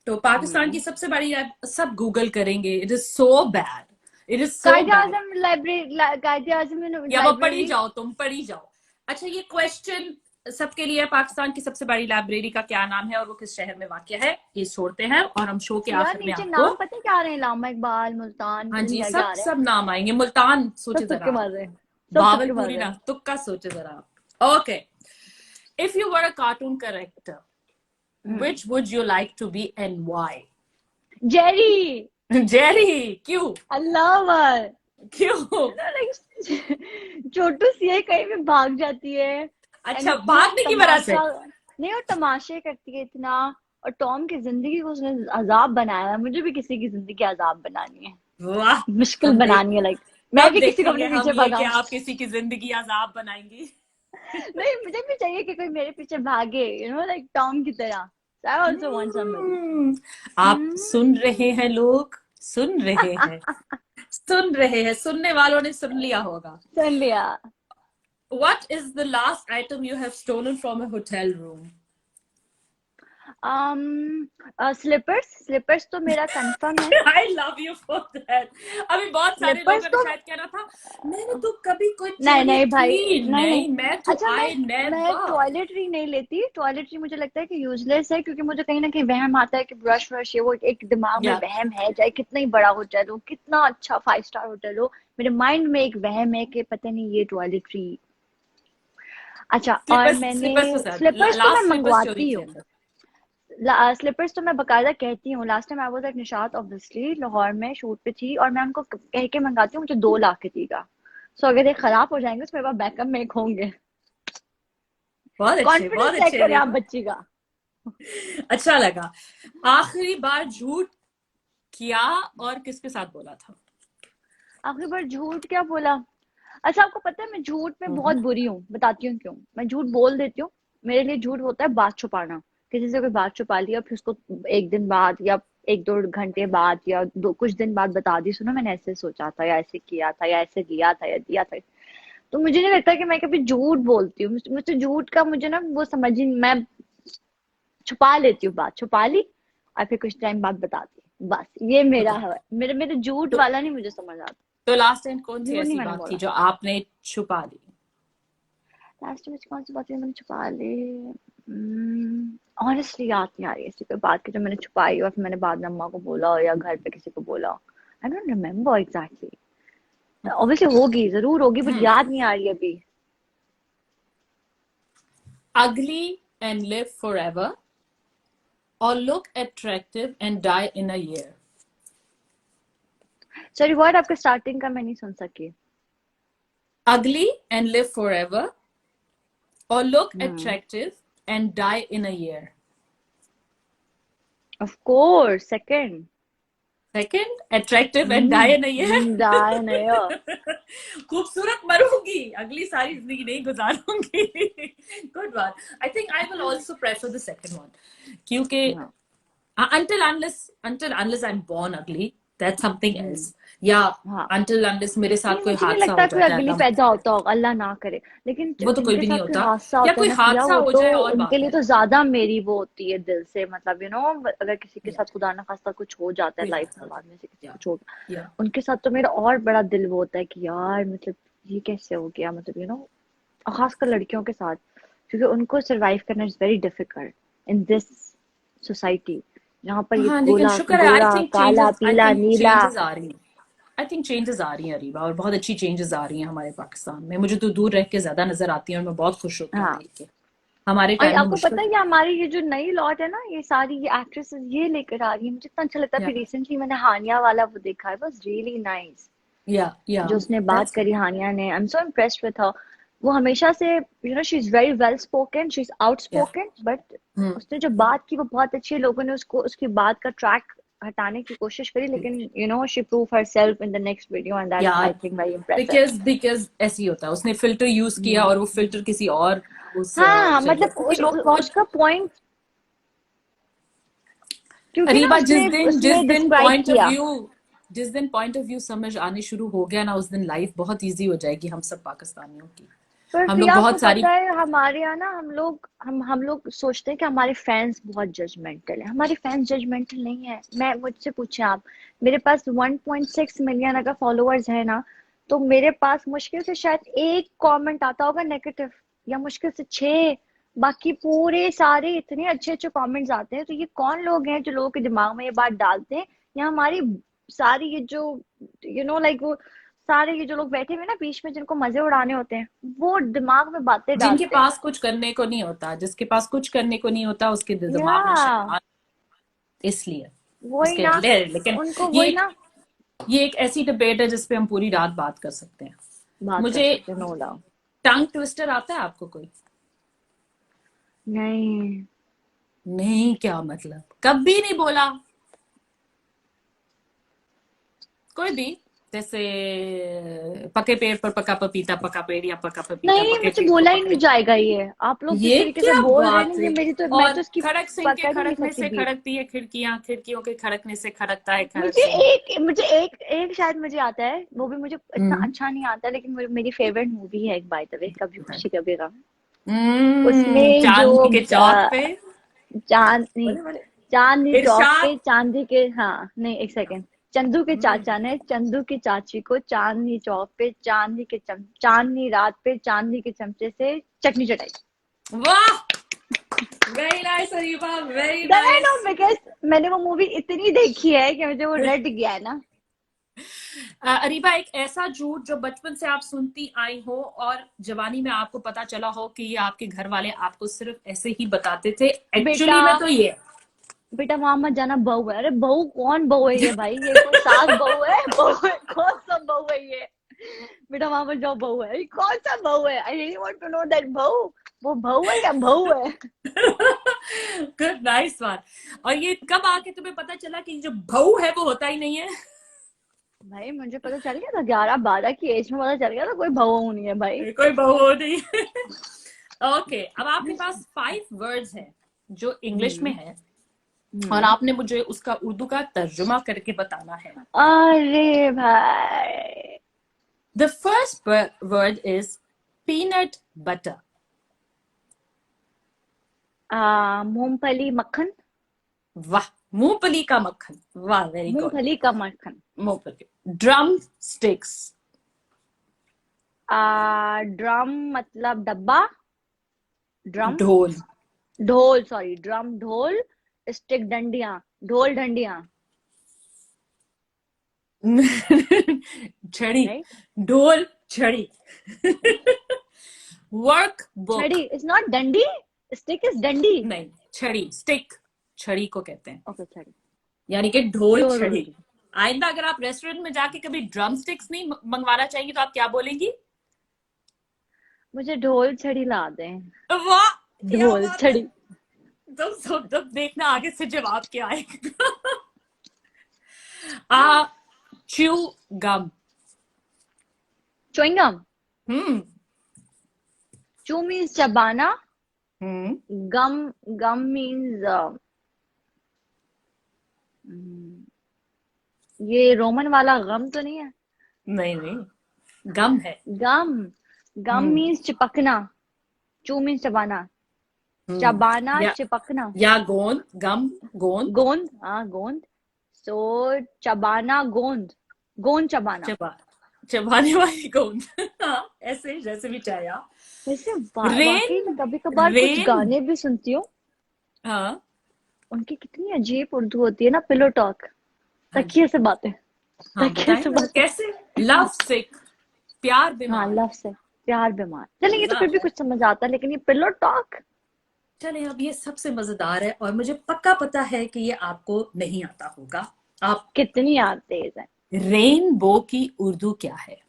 तो पाकिस्तान की सबसे बड़ी सब गूगल करेंगे। It is so bad, it is so कायदे बैड। आजम लाइब्रेरी। कायदे आजम या वो पढ़ी लाइब्रेरी। जाओ, तुम पढ़ी जाओ। अच्छा, ये क्वेश्चन सबके लिए, पाकिस्तान की सबसे बड़ी लाइब्रेरी का क्या नाम है और वो किस शहर में वाक़या है, ये छोड़ते हैं और हम शो के यार आखिर में नीचे आपको, नाम पता है क्या आ रहे हैं? लामा इकबाल, मुल्तान, हाँ पता नहीं जी, क्या क्या सब आ रहा है। सब नाम आएंगे। मुल्तान सोचे सब जरा तुक्के आप, मार रहे हैं। सब तुक्के मार बावलपुरी रहे ना, हैं। तुक्का सोचे जरा आप। Okay, if you were a cartoon character, which would you like to be and why? Jerry. Jerry. क्यों? अल्लाह। क्यों? छोटू सी है, कहीं भी भाग जाती है। एंड अच्छा, इतना भागने की वजह से। तमाशा। नहीं, और तमाशे करती है इतना। और टॉम की जिंदगी को उसने अजाब बनाया है। मुझे भी किसी की जिंदगी अजाब बनानी है। वाह, मुश्किल हम देख बनानी है, लाइक मैं कब भी किसी को देखेंगे अपने हम पीछे ये कि भगाऊं। आप किसी की जिंदगी अजाब बनाएंगी। नहीं, मुझे भी चाहिए कि कोई मेरे पीछे भागे, लाइक टॉम की तरह। I also want somebody. आप सुन रहे हैं लोग, सुन रहे हैं, सुन रहे हैं, सुनने वालों ने सुन लिया होगा। सुन लिया। What is the last item you have stolen from a hotel room? Slippers. Slippers तो मेरा कंफर्म है। I love you for that. अभी बहुत सारे स्लीपर्स लोगों ने तो शायद कहना था मैंने तो कभी कोई नहीं चोरी नहीं भाई। की नहीं नहीं। नहीं, मैं तो अच्छा, मैं आई मैं नेवर। टॉयलेटरी नहीं लेती। टॉयलेटरी मुझे लगता है कि यूजलेस है, क्योंकि मुझे कहीं ना कहीं वहम आता है कि ब्रश व्रश ये वो एक दिमाग में या वहम है, चाहे कितना ही बड़ा होटल हो, कितना अच्छा 5 स्टार होटल हो, मेरे माइंड में एक वहम है कि पता नहीं ये टॉयलेटरी। अच्छा, और स्लीपर्स, मैंने स्लीपर्स के साथ स्लीपर्स तो मैं लास्ट स्लीपर्स चोरी मंगवाती किए हूँ। अंदर। स्लीपर्स तो मैं बकायदा कहती हूँ। Last time I was at Nishat, obviously Lahore में शूट पे थी, और मैं उनको कह के मंगाती हूँ मुझे 2 लाख के दीगा। सो अगर ये खराब हो जाएंगे तो मेरे पास बैकअप में एक होंगे। बहुत अच्छे, कॉन्फिडेंस बहुत चेक अच्छे करें आप रीबा। बच्ची का। अच्छा लगा। आखिरी बार झूठ किया और किसके साथ बोला था? आखिरी बार झूठ क्या बोला? अच्छा, आपको पता है मैं झूठ में बहुत हम्म। बुरी हूँ, बताती हूँ क्यों। मैं झूठ बोल देती हूँ। मेरे लिए झूठ होता है बात छुपाना। किसी से कोई बात छुपा लिया, फिर उसको एक दिन बाद या एक दो घंटे बाद या दो कुछ दिन बाद बता दी, सुनो मैंने ऐसे सोचा था या ऐसे किया था या ऐसे लिया था या दिया था। तो मुझे नहीं लगता कि मैं कभी झूठ बोलती हूँ। मुझे झूठ का मुझे ना वो समझ ही, मैं छुपा लेती हूँ, बात छुपा ली और फिर कुछ टाइम बाद बता दी, बस ये मेरा ओके। है। मेरे मेरे झूठ तो वाला नहीं मुझे समझ आता। तो लास्ट टाइम कौन सी झूठ नहीं ऐसी मैंने बात थी बोला। जो आपने छुपा ली? लास्ट में कौन सी बात है मैंने छुपा ली? ऑनेस्टली याद नहीं आ रही ऐसी कोई बात की जो मैंने छुपाई और फिर मैंने बाद में अम्मा को बोला हो या घर पे किसी को बोला। I don't remember exactly. Obviously होगी, जरूर होगी, बट हम्म। याद नहीं आ रही अभी। Ugly and live forever, or look attractive and die in a year? Sorry, word आपके स्टार्टिंग का मैं नहीं सुन सकी। Ugly and live forever, or look hmm. attractive and die in a year? Of course second. Second, attractive and die in a year. दाय नहीं हो। खूबसूरत मरूंगी, अगली सारी जिंदगी नहीं गुजारूंगी। Good one. I think I will also prefer the second one, क्योंकि हाँ। until unless I'm born ugly, that's something else. या हाँ, until unless मेरे नहीं साथ कोई मुझे नहीं हादसा लगता हो कोई जाता है अगली गम, पैदा होता होगा, अल्लाह ना करे। लेकिन वो तो कोई जिनके भी नहीं साथ कोई होता। हादसा या होता है कोई ना प्रिया, हादसा वो हो तो जाए और उनके बात लिए है। तो ज्यादा मेरी वो होती है दिल से, मतलब अगर किसी के या साथ खुदा ना खास्ता कुछ हो जाता है कोई लाइफ में, हादसा हो बाद में से किसी जाए। कुछ हो, या उनके साथ तो मेरा और बड़ा दिल वो होता है कि यार मतलब ये कैसे हो गया, मतलब और खासकर लड़कियों के साथ, क्योंकि उनको सरवाइव करना is very difficult in this society, जहाँ पर ये हाँ, लेकिन गोला शुक्र है, आई गोरा थिंक काला चेंजेस आई पीला थिंक नीला। चेंजेस आ रही हैं। आई थिंक चेंजेस आ रही हैं अरीबा, और बहुत अच्छी चेंजेस आ रही हैं हमारे पाकिस्तान में। मुझे तो दूर रह के ज्यादा नजर आती हैं और मैं बहुत खुश होती हूँ हाँ, देख के। हमारे और टाइम में आपको मुश्किल पता है था। कि हमारी ये जो नई लॉट है ना, ये सारी ये एक्ट्रेसेस ये लेकर आ रही है, मुझे इतना अच्छा लगता है। या फिर रिसेंटली मैंने हानिया वाला वो देखा है, बस रियली नाइस। या जो उसने बात दैट्स करी हानिया ने, I am so impressed with her. वो हमेशा से she is very well spoken, she is या। आउटस्पोकन, बट उसने जो बात की वो बहुत अच्छी है। लोगों ने उसको उसकी बात का ट्रैक हटाने की कोशिश करी, लेकिन she prove herself in the next video and that's ya I think very impressive. Because ऐसे ही होता है, उसने फिल्टर यूज किया और वो फिल्टर किसी और उस हाँ, चल गया, मतलब क्योंकि लोग बहुत। उसका पॉइंट, क्योंकि ना अरीबा, उसने उसने डिस्क्राइब किया। जिस दिन पॉइंट ऑफ व्यू समझ आने शुरू हो गया ना, उस दिन लाइफ बहुत इजी हो जाएगी हम सब पाकिस्तानियों की। पर हम फिर लोग आपको बहुत सारी। पता है हमारे यहाँ ना, हम लोग सोचते हैं कि हमारे फैंस बहुत जजमेंटल है। हमारे फैंस जजमेंटल नहीं है। मैं मुझसे पूछे आप, मेरे पास 1.6 मिलियन अगर फॉलोअर्स है ना, तो मेरे पास मुश्किल से शायद एक कमेंट आता होगा नेगेटिव, या मुश्किल से 6। बाकी पूरे सारे इतने अच्छे अच्छे कमेंट्स आते हैं। तो ये कौन लोग हैं जो लोगों के दिमाग में ये बात डालते हैं, या हमारी सारी ये जो लाइक वो सारे ये जो लोग बैठे हुए हैं ना बीच में, जिनको मजे उड़ाने होते हैं, वो दिमाग में बातें जिनके डालते हैं। पास कुछ करने को नहीं होता, जिसके पास कुछ करने को नहीं होता, उसके या दिमाग में शैतान, इसलिए वही उसके ना, लेकिन उनको ये वही एक ना ये एक ऐसी डिबेट है जिसपे हम पूरी रात बात कर सकते हैं। बात कर मुझे सकते हैं, नो डाउट। टंग ट्विस्टर आता है आपको कोई? नहीं। नहीं, क्या मतलब कभी नहीं बोला? कोई भी, जैसे पके पेड़ पर पका पपीता, पका पेड़ या पका पपीता नहीं, पके मुझसे पेड़ पर बोला ही नहीं पकड़े। जाएगा ये। आप लोग जिस ये तरीके से क्या बोल रहे हैं बात ना, है? ये मेरी तो, मैं और तो इसकी खड़क सिंह के पकड़ ही नहीं खड़कने सकती से बीट। खड़कती है खिड़कियां, खिड़कियों के खड़कने से खड़कता है खड़क मुझे सिंह। एक शायद मुझे आता है, वो भी मुझे इतना हम्म। अच्छा नहीं आता, लेकिन मेरी फेवरेट मूवी है एक, बाय द वे, कभी खुशी कभी गम। उसमें जो चांदनी के चौक पे। चांद नहीं, बोले बोले। चांदनी चौक इरशाद। पे चांदी के, हाँ नहीं एक सेकेंड, चंदू के हम्म। चाचा ने चंदू की चाची को चांदनी चौक पे चांदनी रात पे चांदनी के चमचे से चटनी चटाई। वाह, very nice Areeba, very that I know, nice. Because मैंने वो मूवी इतनी देखी है कि मुझे वो रट गया है ना। अरीबा, एक ऐसा झूठ जो बचपन से आप सुनती आई हो और जवानी में आपको पता चला हो कि ये आपके घर वाले आपको सिर्फ ऐसे ही बताते थे, बेटा, एक्चुअली में तो ये। बेटा वहां मत जाना, बहू है। अरे बहू कौन बहू है ये भाई? ये कोई सास बहू है? बहू है कौन सा बहू है ये? बेटा वहां पर जाओ, बहू है। ये कौन सा बहू है? I really want to know that बहू। वो बहू है या बहू है? Good, nice one. और ये कब आके तुम्हें पता चला कि जो बहू है वो होता ही नहीं है? भाई मुझे पता चल गया था 11-12 की एज में, पता चल गया था कोई बहू नहीं है भाई। कोई बहू हो नहीं है। ओके, अब आपके पास 5 वर्ड्स हैं जो इंग्लिश में हम्म। है, और हम्म। आपने मुझे उसका उर्दू का तर्जुमा करके बताना है। अरे भाई। The first word is peanut butter. मूंगफली मक्खन। वाह, मूंगफली का मक्खन, वाह, वेरी गुड। मूंगफली का मक्खन। मूंगफली। Drum sticks. ड्रम मतलब डब्बा। ड्रम। ढोल। ढोल, सॉरी, ड्रम ढोल। स्टिक डंडियां। ढोल डंडियां। छड़ी। राइट। ढोल छड़ी। Work book. छड़ी इज नॉट डंडी। स्टिक इज डंडी। नहीं, छड़ी, स्टिक छड़ी को कहते हैं, ओके, छड़ी। यानी कि ढोल प्योर छड़ी। उर्दू। आइंदा अगर आप रेस्टोरेंट में जाके कभी ड्रम स्टिक्स नहीं मंगवाना चाहेंगी तो आप क्या बोलेंगी? मुझे ढोल छड़ी ला दें। वाह, क्या ढोल बात है। छड़ी। तो देखना आगे से जवाब क्या आएगा। आ च्यू गम। च्युइंगम। हम्म। चू मीन्स चबाना। हम्म। गम। गम मीन्स ये रोमन वाला गम तो नहीं है? नहीं नहीं, गम है। गम। गम हम्म। मीन्स चिपकना। चू मीन्स चबाना। हम्म। चबाना, या चिपकना। या गोंद, गम, गोंद। गोंद, हाँ गोंद। सो चबाना, गोंद। गोंद चबाना। चबा चबाने वाली गोंद। हाँ, ऐसे जैसे भी चाहे। वैसे रेन। वाकई में कभी कभार कुछ रेन। गाने भी सुनती हूँ। हाँ। उनकी कितनी अजीब उर्दू होती है ना, पिलो टॉक। हाँ तकिए जी। से बातें। हाँ, तकिए बताएं से जरा बातें। कैसे। लव सिक, प्यार हाँ, बीमार। लव से। प्यार बीमार, चलेंगे तो मजा फिर भी आता है। कुछ समझ आता है, लेकिन ये पिलो टॉक। चले, अब ये सबसे मजेदार है और मुझे पक्का पता है कि ये आपको नहीं आता होगा। आप, कितनी याद तेज है। रेनबो की उर्दू क्या है?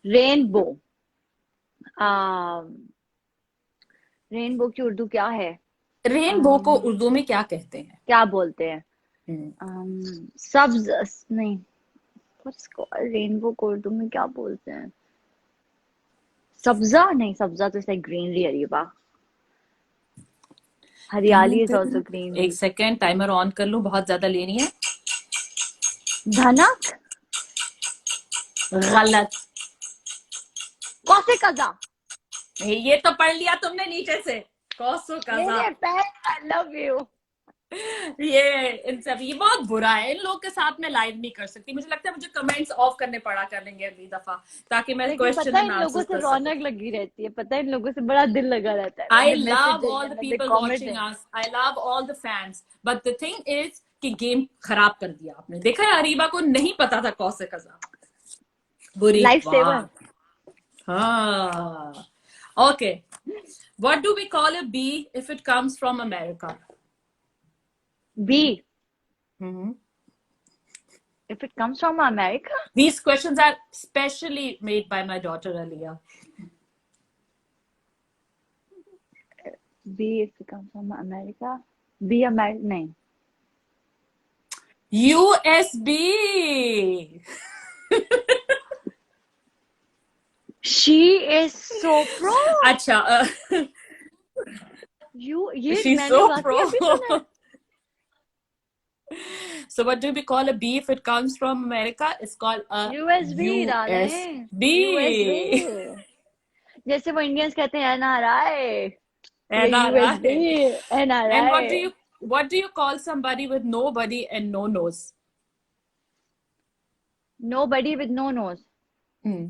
रेनबो। आ, रेनबो की उर्दू क्या है? रेनबो को आम, उर्दू में क्या कहते हैं? क्या बोलते हैं? हम्म। सब्ज, नहीं। रेनबो को उर्दू में क्या बोलते हैं? सब्जा नहीं, सब्जा तो लाइक ग्रीनरी, अरीबा। हरियाली इज ऑल्सो एक ग्रीनरी। सेकेंड, टाइमर ऑन कर लूं, बहुत ज्यादा लेनी है। धनक। गलत। कौसे कजा। ये तो पढ़ लिया तुमने नीचे से। कौसो कजा। मेरे पैर, आई लव यू। ये इन सब, ये बहुत बुरा है, इन लोगों के साथ मैं लाइव नहीं कर सकती। मुझे लगता है मुझे कमेंट्स ऑफ करने पड़ा करेंगे अगली दफा, ताकि मैं लेकिन क्वेश्चन पता है एंड इन लोगों आंसर्स से कर सकूं। रौनक लगी रहती है, पता है इन लोगों से बड़ा दिल लगा रहता है, I when they love message all the and when they people comment watching it। us. I love all the fans. But the thing is कि गेम खराब कर दिया आपने। देखा है, अरीबा को नहीं पता था कौन से कजा। बुरी लाइफ सेवर। बात। हाँ। Okay. What do we call a bee if it comes from America? B. Mm-hmm. If it comes from America. These questions are specially made by my daughter Aliyah. B if it comes from America. B America नहीं। USB. She is so pro. अच्छा, यू, ये she's मैंने so वाकई pro. अभी सुना है। So what do we call a bee if it comes from America? It's called a USB डालें। यूएसबी। USB. जैसे वो इंडियंस कहते हैं एनआरआई। ये USB. NRI. And NRI. what do you call somebody with nobody and no nose? Nobody with no nose. Hmm.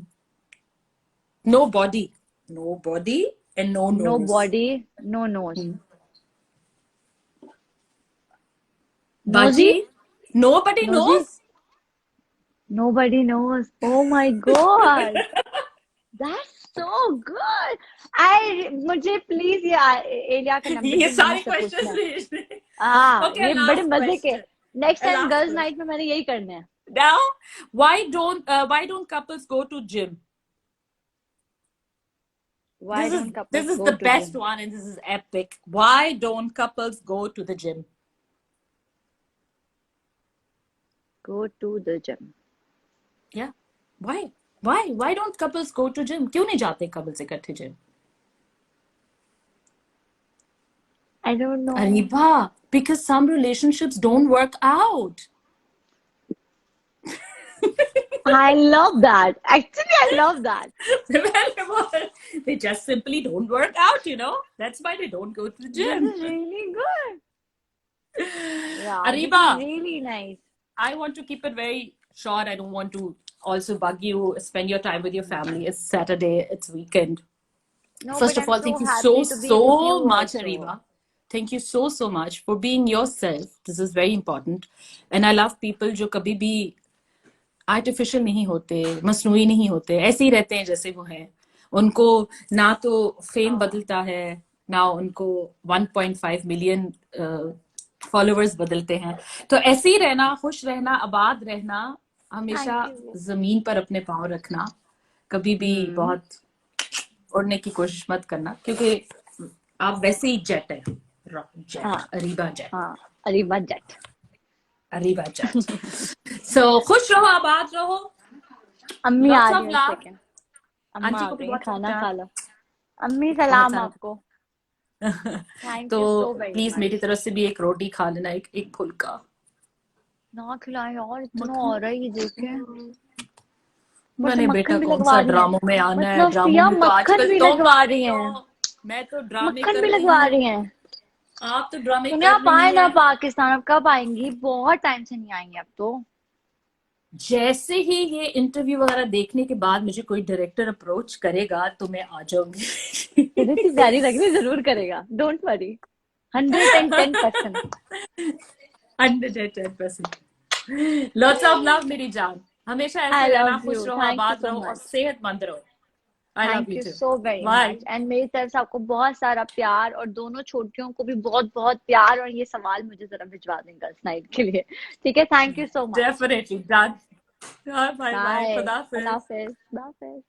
No body. No body and no no nose. Body, no nose. Hmm. Nosy. Baji? Nobody nosy. knows? Nobody knows. Oh my God. That's so good. मुझे प्लीज ये एलिया का नंबर ये दो, मुझे सारे मुझसे पूछना questions है। भेजने। हाँ, Okay, ये बड़े last मजे के। question. Next A time last girls question. Night में मैंने यही करने हैं। Now, why don't couples go to gym? Why don't this couples is go the to best gym? one, and this is epic. Why don't couples go to the gym? Go to the gym. Yeah. Why? Why don't couples go to gym? क्यों नहीं जाते couples इकट्ठे gym? I don't know. Ariba, because some relationships don't work out. I love that. Actually, I love that. They just simply don't work out, you know? That's why they don't go to the This gym. is really good. Yeah, this is Ariba, really nice. I want to keep it very short. I don't want to also bug you, spend your time with your family. It's Saturday, it's weekend. No, but First of I'm all, so thank you so, happy to be with you so much, also. Ariba. Thank you so, so much for being yourself. This is very important. And I love people जो कभी भी आर्टिफिशियल नहीं होते, मसनूई नहीं होते, ऐसे ही रहते हैं जैसे वो हैं. उनको ना तो फेम बदलता है, ना उनको 1.5 मिलियन फॉलोअर्स बदलते हैं. तो ऐसे ही रहना, खुश रहना, आबाद रहना, हमेशा Thank you. जमीन पर अपने पाँव रखना, कभी भी Hmm. बहुत उड़ने की कोशिश मत करना, क्योंकि आप वैसे ही जेट है. जेट, हाँ अरीबा जेट, हाँ अरीबा जट. अरीबा जेट. सो खुश रहो, आबाद रहो. अम्मी आ लॉट्स रही ऑफ है, एक लव. सेकेंड. अम्मा आंटी आ को भी गई है, बहुत सारा खाना प्यार. खा लो. अम्मी बहुत सलाम सारा. आपको. थैंक तो यू सो वेरी प्लीज मेरी मच. तरफ से भी एक रोटी खा लेना, एक फुल्का. ना खिलाएं और इतना मक्खन. हो रहा है ये देखे. ऊपर से मैंने बेटा मक्खन भी कौन लगवा सा रही हैं. ड्रामों में आना है, मतलब ड्रामों पिया में तो मक्खन आजकल भी तुम लगवा आ रही रही हो. हैं. मैं तो ड्रामे मक्खन कर भी रही लगवा हूँ. रही हैं. आप तो ड्रामे सुनिए, कर आप रही आए ना हैं. पाकिस्तान, अब कब आएंगी? बहुत टाइम से नहीं आएंगी अब तो. जैसे ही ये इंटरव्यू वगैरह देखने के बाद मुझे कोई डायरेक्टर अप्रोच करेगा तो मैं आ जाऊंगी. फिर इतनी प्यारी लग रही, जरूर करेगा, don't worry. 110%. 110%. Lots of love मेरी जान. हमेशा ऐसे आई रहना, लव खुश यू. रहो, थैंक यू आबाद सो रहो और मच. सेहतमंद रहो. I love thank you you too. So very bye. Much. And मेरी तरफ से आपको बहुत सारा प्यार, और दोनों छोटियों को भी बहुत बहुत प्यार, और ये सवाल मुझे जरा भिजवा दें गर्ल्स नाइट के लिए. ठीक है, thank you so much. Definitely done. Bye bye. Bye. खुदा अल्लाह हाफिज. हाफिज. अल्लाह हाफिज.